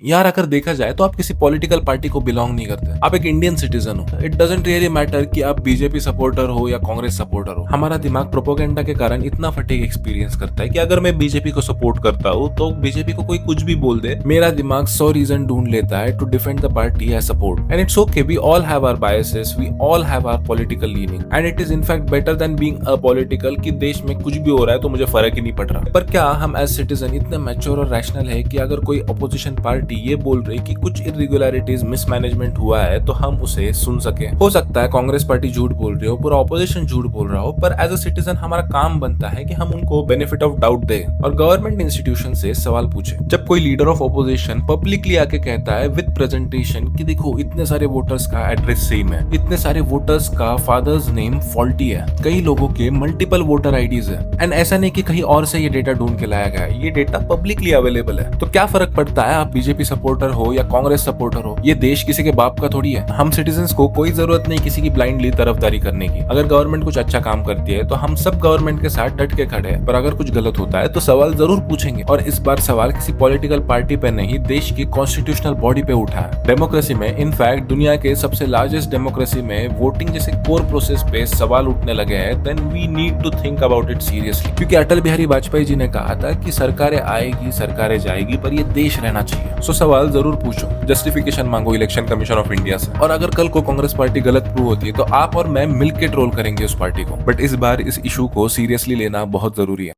यार अगर देखा जाए तो आप किसी पॉलिटिकल पार्टी को बिलोंग नहीं करते, आप एक इंडियन सिटीजन हो। इट डजंट रियली मैटर कि आप बीजेपी सपोर्टर हो या कांग्रेस सपोर्टर हो। हमारा दिमाग प्रोपोगेंडा के कारण इतना फटीग एक्सपीरियंस करता है कि अगर मैं बीजेपी को सपोर्ट करता हूँ तो बीजेपी को कोई कुछ भी बोल दे, मेरा दिमाग 100 रीजन ढूंढ लेता है to defend the party I support. And it's okay, we all have our biases, we all have our political leaning, and it is in fact better than being apolitical कि देश में कुछ भी हो रहा है तो मुझे फर्क ही नहीं पड़ रहा। पर क्या हम एज सिटीजन इतने मैच्योर और रैशनल है कि अगर कोई अपोजिशन पार्टी ये बोल रही कि कुछ इरेगुलरिटीज मिसमैनेजमेंट हुआ है तो हम उसे सुन सके? हो सकता है कांग्रेस पार्टी झूठ बोल रही हो, पूरा ऑपोजिशन झूठ बोल रहा हो, पर एज अ सिटीजन हमारा काम बनता है कि हम उनको बेनिफिट ऑफ डाउट दे और गवर्नमेंट इंस्टीट्यूशन से सवाल पूछे। जब कोई लीडर ऑफ ऑपोजिशन पब्लिकली आके कहता है विद प्रेजेंटेशन कि देखो इतने सारे वोटर्स का एड्रेस सेम है, इतने सारे वोटर्स का फादर्स नेम फॉल्टी है, कई लोगों के मल्टीपल वोटर आईडीज है, एंड ऐसा नहीं कि कहीं और से ये डेटा ढूंढ के लाया गया है, ये डेटा पब्लिकली अवेलेबल है, तो क्या फर्क पड़ता है आप बीजेपी सपोर्टर हो या कांग्रेस सपोर्टर हो? ये देश किसी के बाप का थोड़ी है। हम सिटीजंस को कोई जरूरत नहीं किसी की ब्लाइंडली तरफदारी करने की। अगर गवर्नमेंट कुछ अच्छा काम करती है तो हम सब गवर्नमेंट के साथ डट के खड़े हैं, पर अगर कुछ गलत होता है तो सवाल जरूर पूछेंगे। और इस बार सवाल किसी पॉलिटिकल पार्टी पे नहीं, देश की कॉन्स्टिट्यूशनल बॉडी पे उठा है। डेमोक्रेसी में, इनफैक्ट दुनिया के सबसे लार्जेस्ट डेमोक्रेसी में वोटिंग जैसे कोर प्रोसेस पे सवाल उठने लगे हैं, then we need to think about it seriously. क्योंकि अटल बिहारी वाजपेयी जी ने कहा था कि सरकारें आएगी सरकारें जाएगी पर ये देश रहना चाहिए। सो सवाल जरूर पूछो, जस्टिफिकेशन मांगो इलेक्शन कमीशन ऑफ इंडिया से। और अगर कल को कांग्रेस पार्टी गलत प्रूव होती है तो आप और मैं मिलकर ट्रोल करेंगे उस पार्टी को। बट इस बार इस इशू को सीरियसली लेना बहुत जरूरी है।